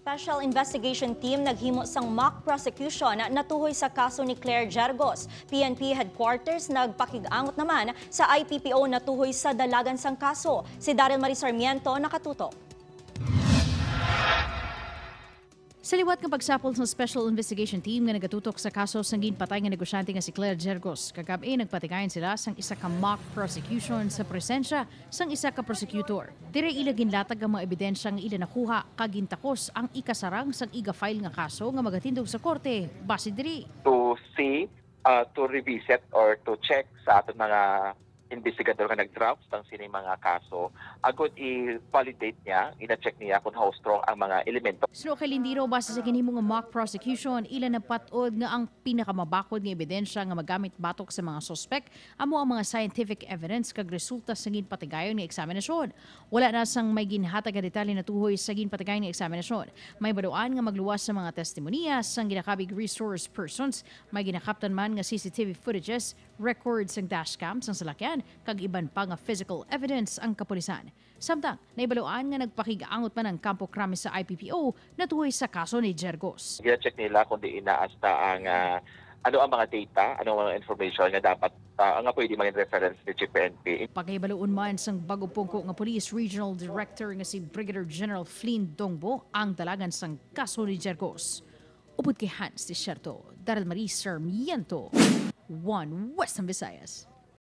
Special Investigation Team naghimo sang mock prosecution natuhoy sa kaso ni Claire Gergos. PNP headquarters nagpakig-angot naman sa IPPO natuhoy sa dalagan sang kaso. Si Daryl Marie Sarmiento nakatutok. Sa liwat ng pagsapol sa Special Investigation Team nga nagatutok sa kaso sang ginpatay nga negosyante nga si Claire Gergos, kagabi nagpatigayon sila sang isa ka mock prosecution sa presensya sang isa ka prosecutor. Dire ila ginlatag ang mga ebidensya nga ila nakuha kagintakos ang ikasarang sang iga-file nga kaso nga magatindog sa korte base diri. To see, to revisit or to check sa ating mga investigador nga nag-draft ng sini mga kaso, agad i-validate niya, ina-check niya kung how strong ang mga elemento. Suno kay Lindiro, base sa kinihimo nga mock prosecution, ilan napatod nga ang pinakamabakod nga ebidensya nga magamit batok sa mga suspect amo ang mga scientific evidence kag resulta sa ginpatigayon nga eksaminasyon. Wala na sang may ginhatag nga detalye na tuhoy sa ginpatigayon nga eksaminasyon. May baduan nga magluwas sa mga testimonyas sang ginakabig resource persons, may ginakaptan man nga CCTV footages, records sang dashcam sang salakyan kag iban pa nga physical evidence ang kapulisan. Samtang naibaluan nga nagpakig-angot man ang kampo krami sa IPPO natuhoy sa kaso ni Gergos. Gina-check nila kung di inaasta ang ano ang mga data, ano ang mga information nga dapat nga pwede maging reference ni GPNP. Pagkaibaluon man sang bago pungko nga Police Regional Director nga si Brigadier General Flynn Dongbo ang dalagan sang kaso ni Gergos. Upod kay Hans Desierto, Daryl Marie Sarmiento, One Western Visayas.